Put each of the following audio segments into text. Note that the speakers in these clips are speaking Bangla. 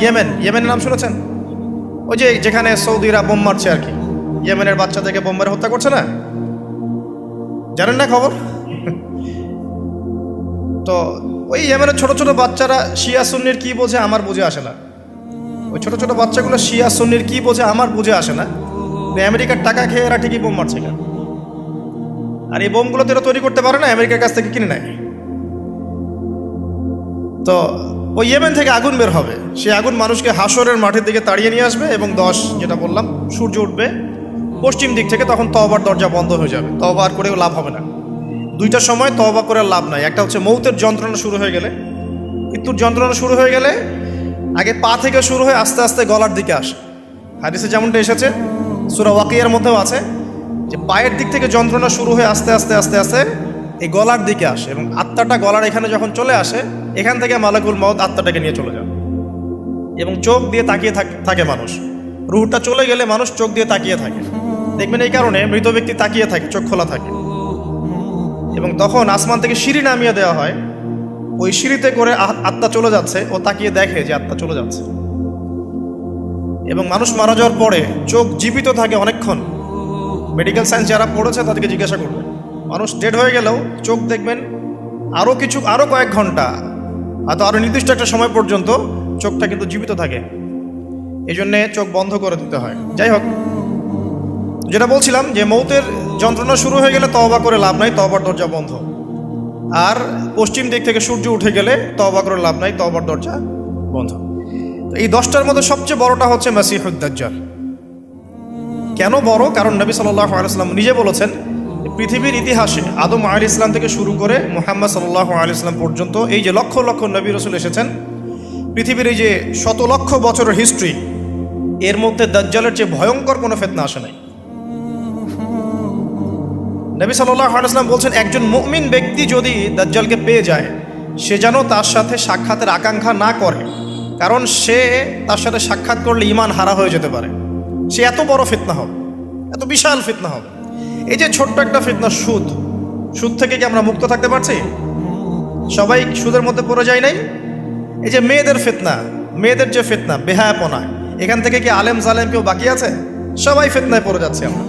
ইয়েমেনের নাম শুনেছেন? ওই যে যেখানে সৌদিরা বোম মারছে আর কি, ইয়েমেনের বাচ্চাদেরকে বোম মেরে হত্যা করছে না, জানেন না খবর? তো ওই ইয়েমেনের ছোট ছোট বাচ্চারা শিয়া সুন্নির কি বোঝে আমার বুঝে আসে না। ওই ছোট ছোট বাচ্চাগুলো শিয়া সুন্নির কি বোঝে আমার বুঝে আসে না। আমেরিকার টাকা খেয়ে এরা ঠিকই বোম মারছে কেন? আর এই বোমগুলো তো এরা তৈরি করতে পারে না, আমেরিকার কাছ থেকে কিনে নেয়। তো ওই ইয়েমেন থেকে আগুন বের হবে, সেই আগুন মানুষকে হাসরের মাঠের দিকে তাড়িয়ে নিয়ে আসবে এবং 10 যেটা বললাম সূর্য উঠবে পশ্চিম দিক থেকে, তখন তওবার দরজা বন্ধ হয়ে যাবে। তওবা আর করেও লাভ হবে না। দুইটা সময় তওবা করে লাভ নাই। একটা হচ্ছে মৌতের যন্ত্রণা শুরু হয়ে গেলে, মৃত্যুর যন্ত্রণা শুরু হয়ে গেলে আগে পা থেকে শুরু হয়ে আস্তে আস্তে গলার দিকে আসে। হাদিসে যেমনটা এসেছে, সূরা ওয়াকিয়ার মধ্যেও আছে যে পায়ের দিক থেকে যন্ত্রণা শুরু হয়ে আস্তে আস্তে আস্তে আস্তে এই গলার দিকে আসে এবং আত্মাটা গলার এখানে যখন চলে আসে, এখান থেকে মালাকুল মউত আত্মাটাকে নিয়ে চলে যায় এবং চোখ দিয়ে তাকিয়ে থাকে মানুষ। রুহটা চলে গেলে মানুষ চোখ দিয়ে তাকিয়ে থাকে, দেখবেন এই কারণে মৃত ব্যক্তি তাকিয়ে থাকে, চোখ খোলা থাকে। এবং তখন আসমান থেকে সিঁড়ি নামিয়ে দেওয়া হয়, ওই সিঁড়িতে করে আত্মা চলে যাচ্ছে, ও তাকিয়ে দেখে যে আত্মা চলে যাচ্ছে। এবং মানুষ মারা যাওয়ার পরে চোখ জীবিত থাকে অনেকক্ষণ। মেডিকেল সায়েন্স যারা পড়েছে তাদেরকে জিজ্ঞাসা করবে, মানুষ ডেড হয়ে গেলেও চোখ দেখবেন আরও কয়েক ঘন্টা, হয়তো আরও নির্দিষ্ট একটা সময় পর্যন্ত চোখটা কিন্তু জীবিত থাকে। এই জন্যে চোখ বন্ধ করে দিতে হয়। যাই হোক, যেটা বলছিলাম যে মৌতের যন্ত্রণা শুরু হয়ে গেলে তওবা করে লাভ নাই, তওবার দরজা বন্ধ। আর পশ্চিম দিক থেকে সূর্য উঠে গেলে তওবা করে লাভ নাই, তওবার দরজা বন্ধ। তো এই 10টার মধ্যে সবচেয়ে বড়টা হচ্ছে মাসিহুদ দাজ্জাল। কেন বড়? কারণ নবী সাল্লাল্লাহু আলাইহি ওয়াসাল্লাম নিজে বলেছেন, পৃথিবীর ইতিহাসে আদম আলাইহিস সালাম থেকে শুরু করে মুহাম্মদ সাল্লাল্লাহু আলাইহি ওয়াসাল্লাম পর্যন্ত এই যে লক্ষ লক্ষ নবী রাসূল এসেছেন, পৃথিবীর এই যে শত লক্ষ বছরের হিস্ট্রি, এর মধ্যে দাজ্জালের চেয়ে ভয়ঙ্কর কোনো ফিতনা আসে নাই। নবী সাল্লাল্লাহু আলাইহি ওয়াসাল্লাম বলছেন, একজন মুমিন ব্যক্তি যদি দাজ্জালকে পেয়ে যায়, সে যেন তার সাথে সাক্ষাতের আকাঙ্ক্ষা না করে, কারণ সে তার সাথে সাক্ষাৎ করলে ঈমান হারা হয়ে যেতে পারে। সে এত বড় ফিতনা হবে, এত বিশাল ফিতনা হবে। এই যে ছোট্ট একটা ফিতনা সুদ থেকে কি আমরা মুক্ত থাকতে পারছি? সবাই সুদের মধ্যে পড়ে যায় নাই? এই যে মেয়েদের ফিতনা, মেয়েদের যে ফিতনা, বেহায়াপনা, এখান থেকে কি আলেম জালেম কেউ বাকি আছে? সবাই ফিতনায় পড়ে যাচ্ছে আমরা।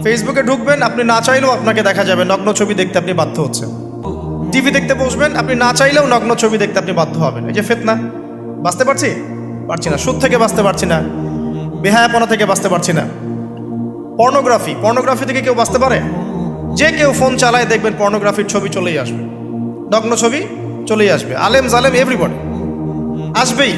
ফেসবুকে ঢুকবেন, আপনি না চাইলেও আপনাকে দেখা যাবে নগ্ন ছবি দেখতে আপনি বাধ্য হচ্ছেন। টিভি দেখতে বসবেন, আপনি না চাইলেও নগ্ন ছবি দেখতে আপনি বাধ্য হবেন। এই যে ফিতনা, বাঁচতে পারছি না। সুদ থেকে বাঁচতে পারছি না, বেহায়াপনা থেকে বাঁচতে পারছি না। পর্নোগ্রাফি থেকে কেউ বাঁচতে পারে? যে কেউ ফোন চালায় দেখবেন পর্নোগ্রাফির ছবি চলেই আসবে, নগ্ন ছবি চলেই আসবে। আলেম জালেম এভরিবডি আসবেই।